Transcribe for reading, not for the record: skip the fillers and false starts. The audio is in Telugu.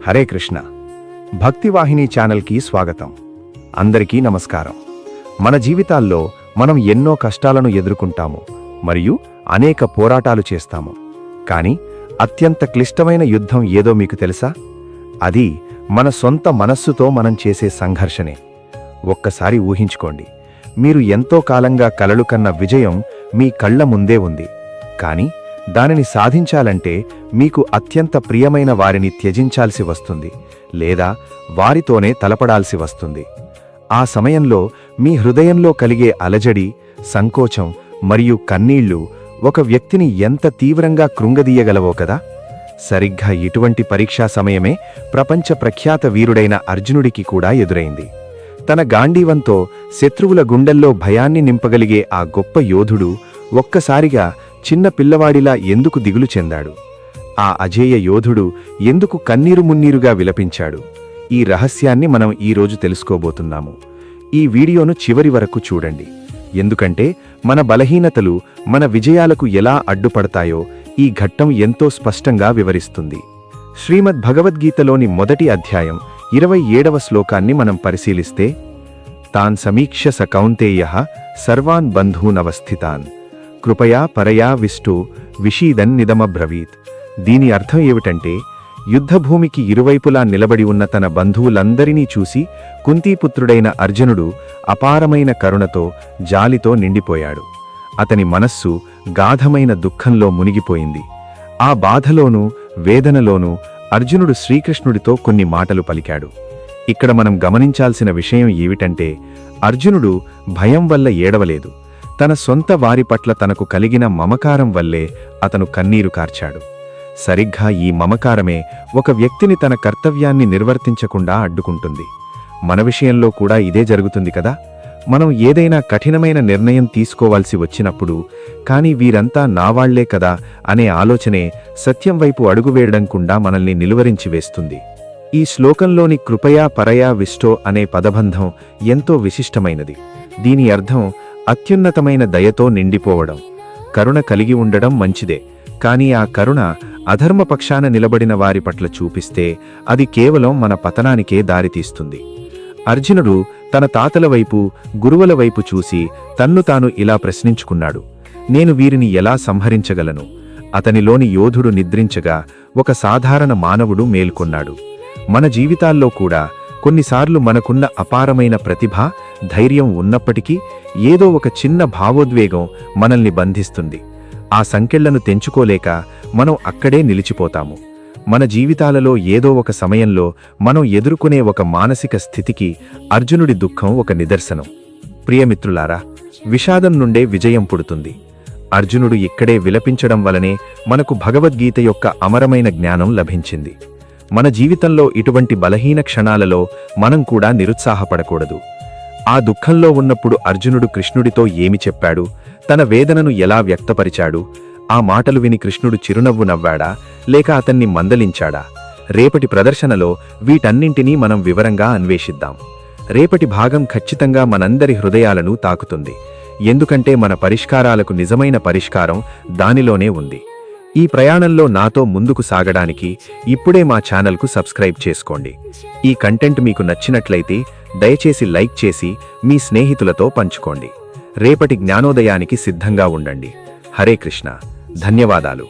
హరే కృష్ణ. భక్తివాహిని ఛానల్కి స్వాగతం. అందరికీ నమస్కారం. మన జీవితాల్లో మనం ఎన్నో కష్టాలను ఎదుర్కొంటాము మరియు అనేక పోరాటాలు చేస్తాము. కానీ అత్యంత క్లిష్టమైన యుద్ధం ఏదో మీకు తెలుసా? అది మన సొంత మనస్సుతో మనం చేసే సంఘర్షణే. ఒక్కసారి ఊహించుకోండి, మీరు ఎంతో కాలంగా కలలు కన్న విజయం మీ కళ్ల ముందే ఉంది. కానీ దానిని సాధించాలంటే మీకు అత్యంత ప్రియమైన వారిని త్యజించాల్సి వస్తుంది, లేదా వారితోనే తలపడాల్సి వస్తుంది. ఆ సమయంలో మీ హృదయంలో కలిగే అలజడి, సంకోచం మరియు కన్నీళ్లు ఒక వ్యక్తిని ఎంత తీవ్రంగా కృంగదీయగలవో కదా. సరిగ్గా ఇటువంటి పరీక్షా సమయమే ప్రపంచ ప్రఖ్యాత వీరుడైన అర్జునుడికి కూడా ఎదురైంది. తన గాంధీవంతో శత్రువుల గుండెల్లో భయాన్ని నింపగలిగే ఆ గొప్ప యోధుడు ఒక్కసారిగా చిన్న పిల్లవాడిలా ఎందుకు దిగులు చెందాడు? ఆ అజేయ యోధుడు ఎందుకు కన్నీరు మున్నీరుగా విలపించాడు? ఈ రహస్యాన్ని మనం ఈరోజు తెలుసుకోబోతున్నాము. ఈ వీడియోను చివరి వరకు చూడండి, ఎందుకంటే మన బలహీనతలు మన విజయాలకు ఎలా అడ్డుపడతాయో ఈ ఘట్టం ఎంతో స్పష్టంగా వివరిస్తుంది. శ్రీమద్ భగవద్గీతలోని మొదటి అధ్యాయం 27వ శ్లోకాన్ని మనం పరిశీలిస్తే, తాన్ సమీక్ష స కౌంతేయః సర్వాన్ బంధూనవస్థితాన్ కృపయా పరయా విష్టో విషీదన్ నిదమబ్రవీత్. దీని అర్థం ఏమిటంటే, యుద్ధభూమికి ఇరువైపులా నిలబడి ఉన్న తన బంధువులందరినీ చూసి కుంతీపుత్రుడైన అర్జునుడు అపారమైన కరుణతో, జాలితో నిండిపోయాడు. అతని మనస్సు గాఢమైన దుఃఖంలో మునిగిపోయింది. ఆ బాధలోనూ వేదనలోనూ అర్జునుడు శ్రీకృష్ణుడితో కొన్ని మాటలు పలికాడు. ఇక్కడ మనం గమనించాల్సిన విషయం ఏమిటంటే, అర్జునుడు భయం వల్ల ఏడవలేదు, తన సొంత వారి పట్ల తనకు కలిగిన మమకారం వల్లే అతను కన్నీరు కార్చాడు. సరిగ్గా ఈ మమకారమే ఒక వ్యక్తిని తన కర్తవ్యాన్ని నిర్వర్తించకుండా అడ్డుకుంటుంది. మన విషయంలో కూడా ఇదే జరుగుతుంది కదా. మనం ఏదైనా కఠినమైన నిర్ణయం తీసుకోవాల్సి వచ్చినప్పుడు, కానీ వీరంతా నావాళ్లే కదా అనే ఆలోచనే సత్యం వైపు అడుగువేయడంకుండా మనల్ని నిలువరించి వేస్తుంది. ఈ శ్లోకంలోని కృపయా పరయా విష్టో అనే పదబంధం ఎంతో విశిష్టమైనది. దీని అర్థం అత్యున్నతమైన దయతో నిండిపోవడం. కరుణ కలిగి ఉండడం మంచిదే, కానీ ఆ కరుణ అధర్మపక్షాన నిలబడిన వారి పట్ల చూపిస్తే అది కేవలం మన పతనానికే దారితీస్తుంది. అర్జునుడు తన తాతల వైపు, గురువుల వైపు చూసి తన్ను తాను ఇలా ప్రశ్నించుకున్నాడు, నేను వీరిని ఎలా సంహరించగలను? అతనిలోని యోధుడు నిద్రించగా ఒక సాధారణ మానవుడు మేల్కొన్నాడు. మన జీవితాల్లో కూడా కొన్నిసార్లు మనకున్న అపారమైన ప్రతిభ, ధైర్యం ఉన్నప్పటికీ ఏదో ఒక చిన్న భావోద్వేగం మనల్ని బంధిస్తుంది. ఆ సంకెళ్లను తెంచుకోలేక మనం అక్కడే నిలిచిపోతాము. మన జీవితాలలో ఏదో ఒక సమయంలో మనం ఎదుర్కొనే ఒక మానసిక స్థితికి అర్జునుడి దుఃఖం ఒక నిదర్శనం. ప్రియమిత్రులారా, విషాదం నుండే విజయం పుడుతుంది. అర్జునుడు ఇక్కడే విలపించడం వలనే మనకు భగవద్గీత యొక్క అమరమైన జ్ఞానం లభించింది. మన జీవితంలో ఇటువంటి బలహీన క్షణాలలో మనం కూడా నిరుత్సాహపడకూడదు. ఆ దుఃఖంలో ఉన్నప్పుడు అర్జునుడు కృష్ణుడితో ఏమి చెప్పాడు? తన వేదనను ఎలా వ్యక్తపరిచాడు? ఆ మాటలు విని కృష్ణుడు చిరునవ్వు నవ్వాడా, లేక అతన్ని మందలించాడా? రేపటి ప్రదర్శనలో వీటన్నింటినీ మనం వివరంగా అన్వేషిద్దాం. రేపటి భాగం ఖచ్చితంగా మనందరి హృదయాలను తాకుతుంది, ఎందుకంటే మన పరిష్కారాలకు నిజమైన పరిష్కారం దానిలోనే ఉంది. ఈ ప్రయాణంలో నాతో ముందుకు సాగడానికి ఇప్పుడే మా ఛానల్కు సబ్స్క్రైబ్ చేసుకోండి. ఈ కంటెంట్ మీకు నచ్చినట్లయితే దయచేసి లైక్ చేసి మీ స్నేహితులతో పంచుకోండి. రేపటి జ్ఞానోదయానికి సిద్ధంగా ఉండండి. హరే కృష్ణ. ధన్యవాదాలు.